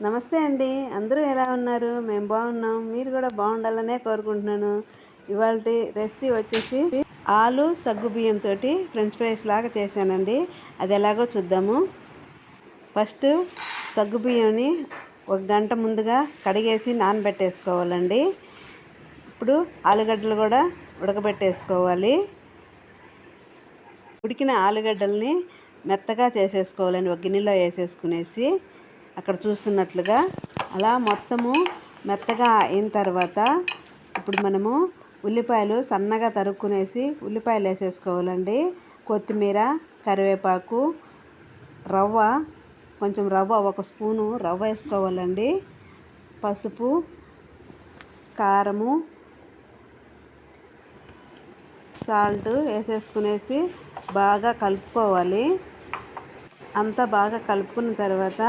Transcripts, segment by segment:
నమస్తే అండి. అందరూ ఎలా ఉన్నారు? మేము బాగున్నాం. మీరు కూడా బాగుండాలనే కోరుకుంటున్నాను. ఇవాల్టి రెసిపీ వచ్చేసి ఆలు సగ్గుబియ్యంతో ఫ్రెంచ్ ఫ్రైస్ లాగా చేశానండి. అది ఎలాగో చూద్దాము. ఫస్ట్ సగ్గుబియ్యాన్ని ఒక గంట ముందుగా కడిగేసి నానబెట్టేసుకోవాలండి. ఇప్పుడు ఆలుగడ్డలు కూడా ఉడకబెట్టేసుకోవాలి. ఉడికిన ఆలుగడ్డల్ని మెత్తగా చేసేసుకోవాలండి. ఒక గిన్నెలో వేసేసుకునేసి అక్కడ చూస్తున్నట్లుగా అలా మొత్తము మెత్తగా అయిన తర్వాత ఇప్పుడు మనము ఉల్లిపాయలు సన్నగా తరుక్కునేసి ఉల్లిపాయలు వేసేసుకోవాలండి. కొత్తిమీర, కరివేపాకు, రవ్వ, కొంచెం రవ్వ, ఒక స్పూను రవ్వ వేసుకోవాలండి. పసుపు, కారము, సాల్ట్ వేసేసుకునేసి బాగా కలుపుకోవాలి. అంతా బాగా కలుపుకున్న తర్వాత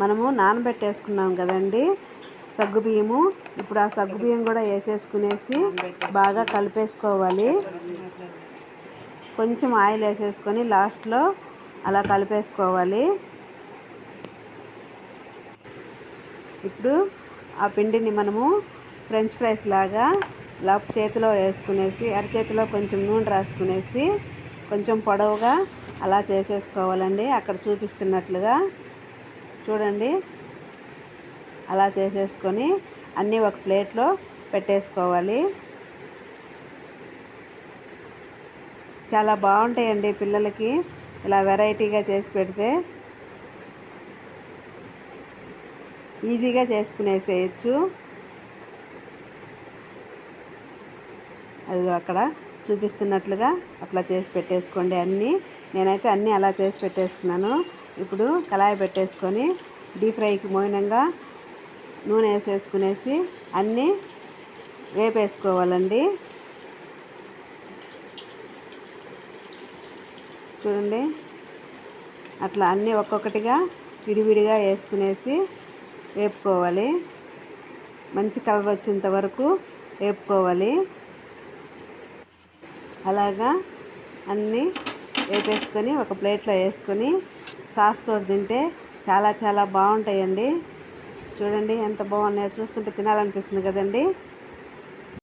మనము నానబెట్టేసుకున్నాం కదండి సగ్గుబియ్యము. ఇప్పుడు ఆ సగ్గుబియ్యం కూడా వేసేసుకునేసి బాగా కలిపేసుకోవాలి. కొంచెం ఆయిల్ వేసేసుకొని లాస్ట్లో అలా కలిపేసుకోవాలి. ఇప్పుడు ఆ పిండిని మనము ఫ్రెంచ్ ఫ్రైస్ లాగా చేతిలో వేసుకునేసి అరచేతిలో కొంచెం నూనె రాసుకునేసి కొంచెం పొడవుగా అలా చేసేసుకోవాలండి. అక్కడ చూపిస్తున్నట్లుగా చూడండి. అలా చేసేసుకొని అన్నీ ఒక ప్లేట్లో పెట్టేసుకోవాలి. చాలా బాగుంటాయండి పిల్లలకి ఇలా వెరైటీగా చేసి పెడితే. ఈజీగా చేసుకునేసేయచ్చు. అది అక్కడ చూపిస్తున్నట్లుగా అట్లా చేసి పెట్టేసుకోండి అన్నీ. నేనైతే అన్నీ అలా చేసి పెట్టేసుకున్నాను. ఇప్పుడు కళాయి పెట్టేసుకొని డీప్ ఫ్రైకి మోయినంగా నూనె వేసేసుకునేసి అన్నీ వేపేసుకోవాలండి. చూడండి, అట్లా అన్నీ ఒక్కొక్కటిగా విడివిడిగా వేసుకునేసి వేపుకోవాలి. మంచి కలర్ వచ్చేంత వరకు వేపుకోవాలి. అలాగా అన్నీ వేపేసుకొని ఒక ప్లేట్లో వేసుకొని సాస్తో తింటే చాలా చాలా బాగుంటాయండి. చూడండి ఎంత బాగున్నాయో, చూస్తుంటే తినాలనిపిస్తుంది కదండి.